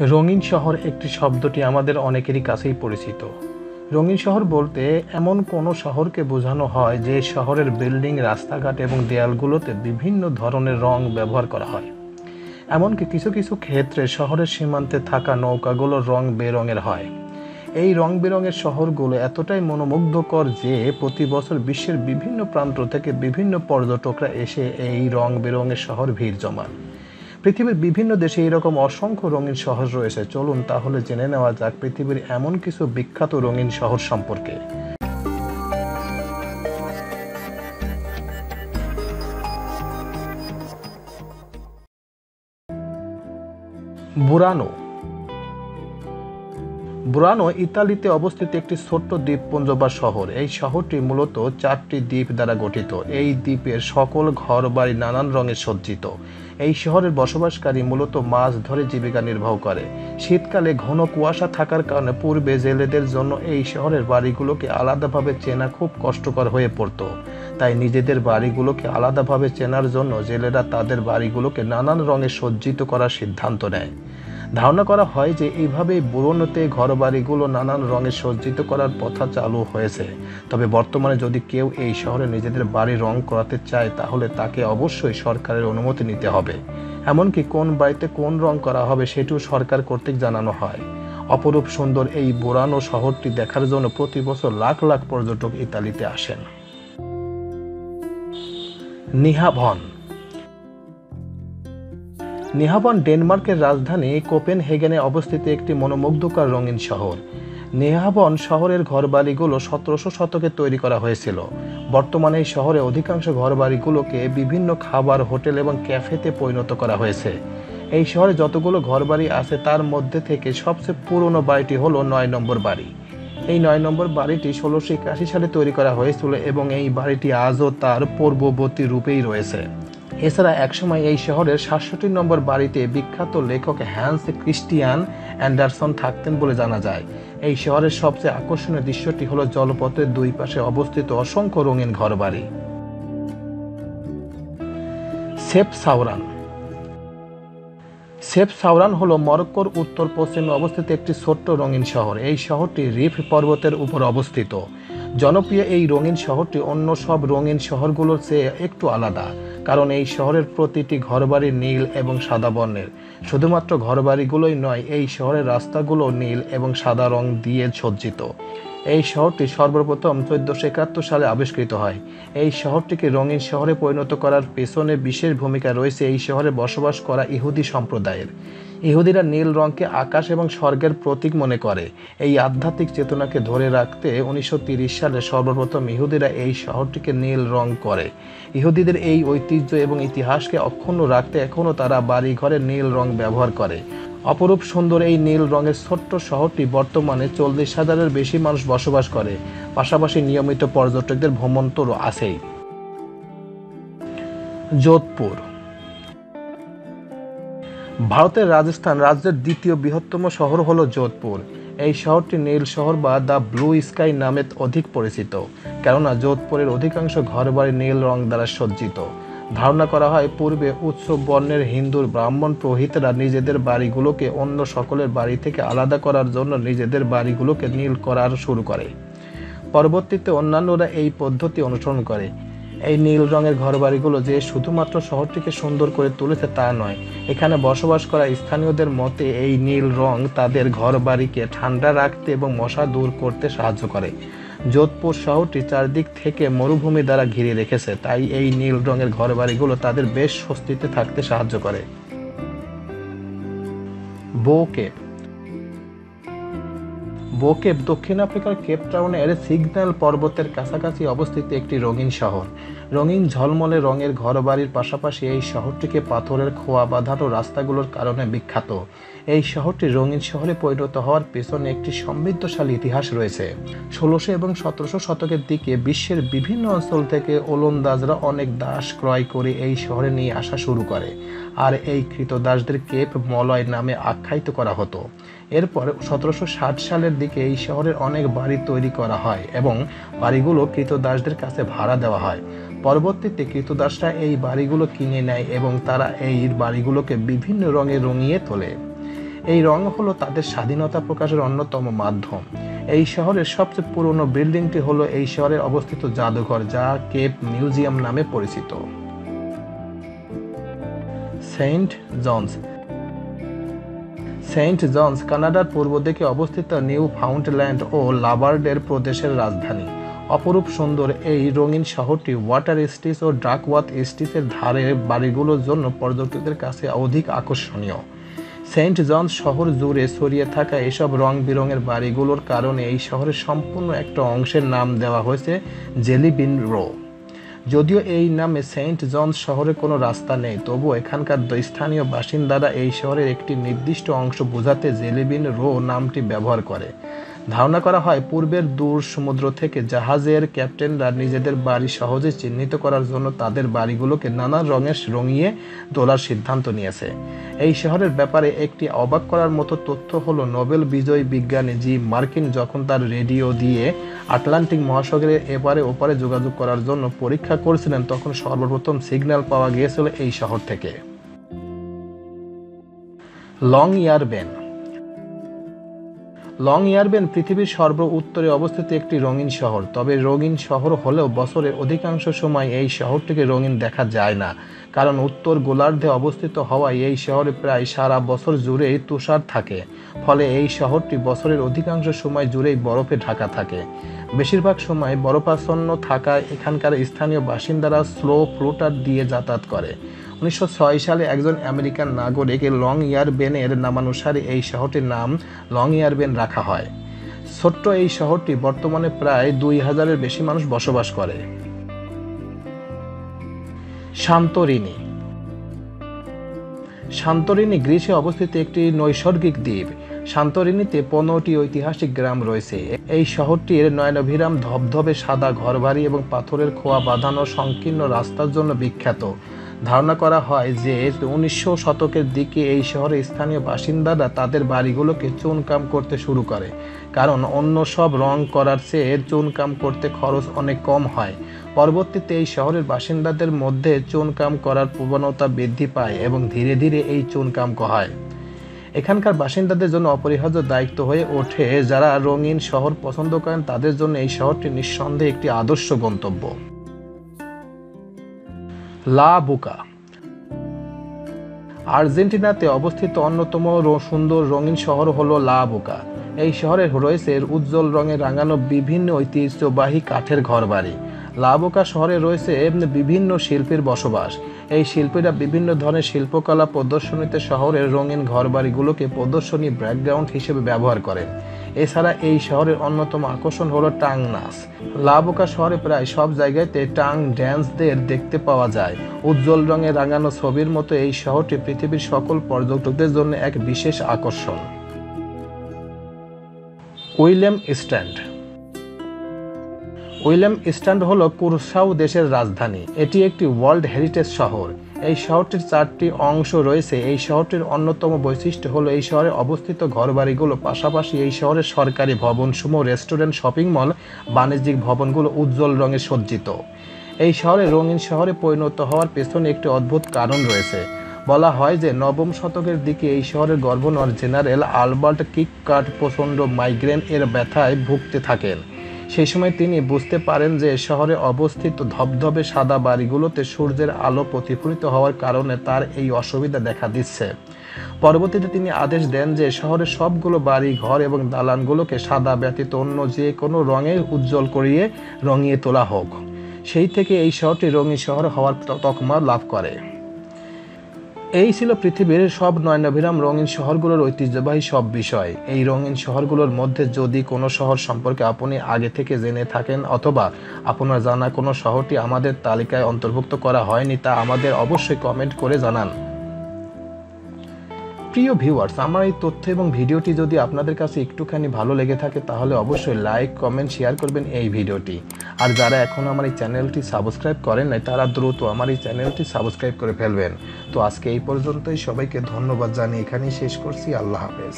রঙিন শহর একটি শব্দটি আমাদের অনেকেরই কাছেই পরিচিত। রঙিন শহর বলতে এমন কোনো শহরকে বোঝানো হয় যে শহরের বিল্ডিং, রাস্তাঘাট এবং দেয়ালগুলোতে বিভিন্ন ধরনের রং ব্যবহার করা হয়। এমনকি কিছু কিছু ক্ষেত্রে শহরের সীমান্তে থাকা নৌকাগুলোর রং বেরঙের হয়। এই রং বেরঙের শহরগুলো এতটাই মনোমুগ্ধকর যে প্রতি বছর বিশ্বের বিভিন্ন প্রান্ত থেকে বিভিন্ন পর্যটকরা এসে এই রং বেরঙের শহর ভিড় জমান। পৃথিবীর বিভিন্ন দেশে এরকম অসংখ্য রঙিন শহর রয়েছে। চলুন তাহলে জেনে নেওয়া যাক পৃথিবীর এমন কিছু বিখ্যাত রঙিন শহর সম্পর্কে। বুরানো। বুরানো ইতালিতে অবস্থিত একটি ছোট্ট দ্বীপপুঞ্জ বা শহর। এই শহরটি মূলত 4টি দ্বীপ দ্বারা গঠিত। এই দ্বীপের সকল ঘরবাড়ি নানান রঙে সজ্জিত। এই শহরের বসবাসকারী মূলত মাছ ধরে জীবিকা নির্বাহ করে। শীতকালে ঘন কুয়াশা থাকার কারণে পূর্বে জেলেদের জন্য এই শহরের বাড়িগুলোকে আলাদাভাবে চেনা খুব কষ্টকর হয়ে পড়ত। তাই নিজেদের বাড়িগুলোকে আলাদাভাবে চেনার জন্য জেলেরা তাদের বাড়িগুলোকে নানান রঙে সজ্জিত করার সিদ্ধান্ত নেয়। ধারণা করা হয় যে এইভাবেই বুরানোতে ঘরবাড়িগুলো নানান রঙে সজ্জিত করার প্রথা চালু হয়েছে। তবে বর্তমানে যদি কেউ এই শহরে নিজেদের বাড়ি রং করাতে চায় তাহলে তাকে অবশ্যই সরকারের অনুমতি নিতে হবে। এমনকি কোন বাড়িতে কোন রং করা হবে সেটিও সরকার কর্তৃক জানানো হয়। অপরূপ সুন্দর এই বুরানো শহরটি দেখার জন্য প্রতি বছর লাখ লাখ পর্যটক ইতালিতে আসেন। নিহাভন। নিহাভন ডেনমার্কের রাজধানী কোপেনহেগেনে অবস্থিত একটি মনোমুগ্ধকর রঙিন শহর। নিহাভন শহরের ঘরবাড়িগুলো 1700 শতকে তৈরি করা হয়েছিল। বর্তমানে এই শহরে অধিকাংশ ঘরবাড়িগুলোকে বিভিন্ন খাবার, হোটেল এবং ক্যাফেতে পরিণত করা হয়েছে। এই শহরে যতগুলো ঘরবাড়ি আছে তার মধ্যে থেকে সবচেয়ে পুরনো বাড়িটি হলো 9 নম্বর বাড়ি। এই 9 নম্বর বাড়িটি 1681 সালে তৈরি করা হয়েছিল এবং এই বাড়িটি আজও তার পূর্ববর্তী রূপেই রয়েছে। এছাড়া একসময় এই শহরের 67 নম্বর বাড়িতে বিখ্যাত লেখক হ্যান্স ক্রিস্টিয়ান অ্যান্ডারসন থাকতেন বলে জানা যায়। এই শহরের সবচেয়ে আকর্ষণীয় দৃশ্যটি হলো জলপথের দুই পাশে অবস্থিত অসংখ্য রঙিন ঘরবাড়ি। সেফসাওরান। সেফসাওরান হলো মরক্কোর উত্তর পশ্চিমে অবস্থিত একটি ছোট্ট রঙিন শহর। এই শহরটি রিফ পর্বতের উপর অবস্থিত। জনপ্রিয় এই রঙিন শহরটি অন্য সব রঙিন শহরগুলোর চেয়ে একটু আলাদা, কারণ এই শহরের প্রতিটি ঘরবাড়ি নীল এবং সাদা বর্ণের। শুধুমাত্র ঘরবাড়িগুলোই নয়, এই শহরের রাস্তাগুলো নীল এবং সাদা রং দিয়ে সজ্জিত। এই শহরটি সর্বপ্রথম 1471 সালে আবিষ্কৃত হয়। এই শহরটিকে রঙিন শহরে পরিণত করার পেছনে বিশেষ ভূমিকা রয়েছে এই শহরে বসবাস করা ইহুদি সম্প্রদায়ের। ইহুদিরা নীল রঙকে আকাশ এবং স্বর্গের প্রতীক মনে করে। এই আধ্যাত্মিক চেতনাকে ধরে রাখতে 1930 সালে সর্বপ্রথম ইহুদিরা এই শহরটিকে নীল রং করে। ইহুদিদের এই ঐতিহ্য এবং ইতিহাসকে অক্ষুণ্ণ রাখতে এখনও তারা বাড়িঘরে নীল রং ব্যবহার করে। অপরূপ সুন্দর এই নীল রঙের ছোট্ট শহরটি বর্তমানে 40,000-এর বেশি মানুষ বসবাস করে। পাশাপাশি নিয়মিত পর্যটকদের ভ্রমণ তো আছেই। যোধপুর। ভারতের রাজস্থান রাজ্যের দ্বিতীয় বৃহত্তম শহর হলো যোধপুর। এই শহরটি নীল শহর বা দ্য ব্লু স্কাই নামে অধিক পরিচিত, কেননা যোধপুরের অধিকাংশ ঘরবাড়ি নীল রং দ্বারা সজ্জিত। ধারণা করা হয় পূর্বে উচ্চ বর্ণের হিন্দু ব্রাহ্মণ পুরোহিতরা নিজেদের বাড়িগুলোকে অন্য সকলের বাড়ি থেকে আলাদা করার জন্য নিজেদের বাড়িগুলোকে নীল করার শুরু করে। পরবর্তীতে অন্যান্যরা এই পদ্ধতি অনুসরণ করে। এই নীল রঙের ঘরবাড়িগুলো যে শুধুমাত্র শহরটিকে সুন্দর করে তুলেছে তা নয়, এখানে বসবাস করা স্থানীয়দের মতে এই নীল রং তাদের ঘরবাড়িকে ঠান্ডা রাখতে এবং মশা দূর করতে সাহায্য করে। যোধপুর শহরটি চারদিক থেকে মরুভূমি দ্বারা ঘিরে রেখেছে, তাই এই নীল রঙের ঘরবাড়িগুলো তাদের বেশ স্বস্তিতে থাকতে সাহায্য করে। বো কেপ। বো কেপ দক্ষিণ আফ্রিকার কেপ টাউনের সিগন্যাল পর্বতের কাছাকাছি অবস্থিত একটি রঙিন শহর। রঙিন ঝলমলে রঙের ঘরবাড়ির পাশাপাশি এই শহরটিকে পাথরের খোয়া বাঁধানো রাস্তাগুলোর কারণে বিখ্যাত। এই শহরটি রঙিন শহরে পরিণত হওয়ার পেছনে একটি সমৃদ্ধশালী ইতিহাস রয়েছে। 1600 এবং 1700 শতকের দিকে বিশ্বের বিভিন্ন অঞ্চল থেকে ওলন্দাজরা অনেক দাস ক্রয় করে এই শহরে নিয়ে আসা শুরু করে, আর এই ক্রীতদাসদের কেপ মলয় নামে আখ্যায়িত করা হতো। এরপর 1760 সালের দিকে এই শহরের অনেক বাড়ি তৈরি করা হয় এবং বাড়িগুলো ক্রীতদাসদের কাছে ভাড়া দেওয়া হয়। পরবর্তীতে ক্রীতদাসরা এই বাড়িগুলো কিনে নেয় এবং তারা এই বাড়িগুলোকে বিভিন্ন রঙে রঙিয়ে তোলে। এই রং হলো তাদের স্বাধীনতা প্রকাশের অন্যতম মাধ্যম। এই শহরের সবচেয়ে পুরনো বিল্ডিংটি হলো এই শহরের অবস্থিত জাদুঘর, যা কেপ মিউজিয়াম নামে পরিচিত। Saint Johns. সেন্ট জনস কানাডার পূর্ব দিকে অবস্থিত নিউ ফাউন্ডল্যান্ড ও লাবারডের প্রদেশের রাজধানী। অপরূপ সুন্দর এই রঙিন শহরটি ওয়াটার স্টিচ ও ডাকওয়াথ স্টিচের ধারে বাড়িগুলোর জন্য পর্যটকদের কাছে অধিক আকর্ষণীয়। সেন্ট জনস শহর জুড়ে ছড়িয়ে থাকা এসব রং বেরঙের বাড়িগুলোর কারণে এই শহরের সম্পূর্ণ একটা অংশের নাম দেওয়া হয়েছে জেলি বিন রো। যদিও এই নামে সেন্ট জনস শহরে কোনো রাস্তা নেই, তবুও এখানকার স্থানীয় বাসিন্দারা এই শহরের একটি নির্দিষ্ট অংশ বোঝাতে জেলি বিন রো নামটি ব্যবহার করে। ধারণা করা হয় পূর্বের দূর সমুদ্র থেকে জাহাজের ক্যাপ্টেনরা নিজেদের বাড়ি সহজে চিহ্নিত করার জন্য তাদের বাড়িগুলোকে নানা রঙে রঙিয়ে তোলার সিদ্ধান্ত নিয়েছে। এই শহরের ব্যাপারে একটি অবাক করার মতো তথ্য হলো নোবেল বিজয়ী বিজ্ঞানী জিম মার্কিন যখন তার রেডিও দিয়ে আটলান্টিক মহাসাগরের এপারে ওপারে যোগাযোগ করার জন্য পরীক্ষা করছিলেন, তখন সর্বপ্রথম সিগন্যাল পাওয়া গিয়েছিল এই শহর থেকে। লংইয়ারবেন। লংইয়ারবেন পৃথিবীর সর্ব উত্তরে অবস্থিত একটি রঙিন শহর। তবে রঙিন শহর হলেও বছরের অধিকাংশ সময় এই শহরটিকে রঙিন দেখা যায় না, কারণ উত্তর গোলার্ধে অবস্থিত হওয়ায় এই শহরে প্রায় সারা বছর জুড়েই তুষার থাকে। ফলে এই শহরটি বছরের অধিকাংশ সময় জুড়েই বরফে ঢাকা থাকে। বেশিরভাগ সময় বরফাচ্ছন্ন থাকায় এখানকার স্থানীয় বাসিন্দারা স্লো ফ্লোটার দিয়ে যাতায়াত করে। 1906 সালে একজন আমেরিকান নাগরিক লংইয়ারবেনের নামানুসারে এই শহরটির নাম লংইয়ারবেন রাখা হয়। ছোট্ট এই শহরটি বর্তমানে প্রায় 2000-এর বেশি মানুষ বসবাস করে। সান্তোরিনি। সান্তোরিনি গ্রিসে অবস্থিত একটি নৈসর্গিক দ্বীপ। সান্তোরিনিতে 15টি ঐতিহাসিক গ্রাম রয়েছে। এই শহরটির নয়নাভিরাম ধবধবে সাদা ঘরবাড়ি এবং পাথরের খোয়া বাঁধানো সংকীর্ণ রাস্তার জন্য বিখ্যাত। ধারণা করা হয় যে 1900 শতকের দিকে এই শহরের স্থানীয় বাসিন্দারা তাদের বাড়িগুলোকে চুনকাম করতে শুরু করে, কারণ অন্য সব রং করার চেয়ে চুনকাম করতে খরচ অনেক কম হয়। পরবর্তীতে এই শহরের বাসিন্দাদের মধ্যে চুনকাম করার প্রবণতা বৃদ্ধি পায় এবং ধীরে ধীরে এই চুনকাম হয় এখানকার বাসিন্দাদের জন্য অপরিহার্য দায়িত্ব হয়ে ওঠে। যারা রঙিন শহর পছন্দ করেন তাদের জন্য এই শহরটি নিঃসন্দেহে একটি আদর্শ গন্তব্য। লা বুকা। আর্জেন্টিনাতে অবস্থিত অন্যতম সুন্দর রঙিন শহর হলো লা বুকা। এই শহরে রয়েছে উজ্জ্বল রঙে রাঙানো বিভিন্ন ঐতিহ্যবাহী কাঠের ঘরবাড়ি। লা বুকা শহরে রয়েছে বিভিন্ন শিল্পীর বসবাস। এই শিল্পীরা বিভিন্ন ধরনের শিল্পকলা প্রদর্শনীতে শহরের রঙিন ঘরবাড়িগুলোকে প্রদর্শনী ব্যাকগ্রাউন্ড হিসেবে ব্যবহার করেন। এছাড়া এই শহরের অন্যতম আকর্ষণ হলো টাং নাচ। লা বুকা শহরে প্রায় সব জায়গাতে টাং ড্যান্সদের দেখতে পাওয়া যায়। উজ্জ্বল রঙে রাঙানো ছবির মতো এই শহরটি পৃথিবীর সকল পর্যটকদের জন্য এক বিশেষ আকর্ষণ। Willem stand. উইলেম স্ট্যান্ড হলো কুরসাও দেশের রাজধানী। এটি একটি ওয়ার্ল্ড হেরিটেজ শহর। এই শহরটির 4টি অংশ রয়েছে। এই শহরটির অন্যতম বৈশিষ্ট্য হলো এই শহরে অবস্থিত ঘরবাড়িগুলো, পাশাপাশি এই শহরের সরকারি ভবনসমূহ, রেস্টুরেন্ট, শপিং মল, বাণিজ্যিক ভবনগুলো উজ্জ্বল রঙে সজ্জিত। এই শহরে রঙিন শহরে পরিণত হওয়ার পেছনে একটি অদ্ভুত কারণ রয়েছে। বলা হয় যে 9ম শতকের দিকে এই শহরের গভর্নর জেনারেল আলবার্ট কিককার্ট প্রচণ্ড মাইগ্রেন এর ব্যথায় ভুগতে থাকেন। সেই সময় তিনি বুঝতে পারেন যে শহরে অবস্থিত ধবধবে সাদা বাড়িগুলোতে সূর্যের আলো প্রতিফলিত হওয়ার কারণে তার এই অসুবিধা দেখা দিচ্ছে। পরবর্তীতে তিনি আদেশ দেন যে শহরের সবগুলো বাড়ি, ঘর এবং দালানগুলোকে সাদা ব্যতীত অন্য যে কোনো রঙে উজ্জ্বল করিয়ে রঙিয়ে তোলা হোক। সেই থেকে এই শহরটি রঙিন শহর হওয়ার তকমা লাভ করে। এই ছিল পৃথিবীর সব নয়নাভিরাম রঙিন শহরগুলোর ঐতিহ্যবাহী সব বিষয়। এই রঙিন শহরগুলোর মধ্যে যদি কোনো শহর সম্পর্কে আপনি আগে থেকে জেনে থাকেন অথবা আপনার জানা কোনো শহরটি আমাদের তালিকায় অন্তর্ভুক্ত করা হয়নি, তা আমাদের অবশ্যই কমেন্ট করে জানান। প্রিয় ভিউয়ার্স, আমার এই তথ্য এবং ভিডিওটি যদি আপনাদের কাছে একটুখানি ভালো লেগে থাকে তাহলে অবশ্যই লাইক, কমেন্ট, শেয়ার করবেন এই ভিডিওটি। আর যারা এখন আমার এই চ্যানেলটি সাবস্ক্রাইব করেন নাই তারা দ্রুত আমার এই চ্যানেলটি সাবস্ক্রাইব করে ফেলবেন। তো আজকে এই পর্যন্তই। সবাইকে ধন্যবাদ জানিয়ে এখানেই শেষ করছি। আল্লাহ হাফেজ।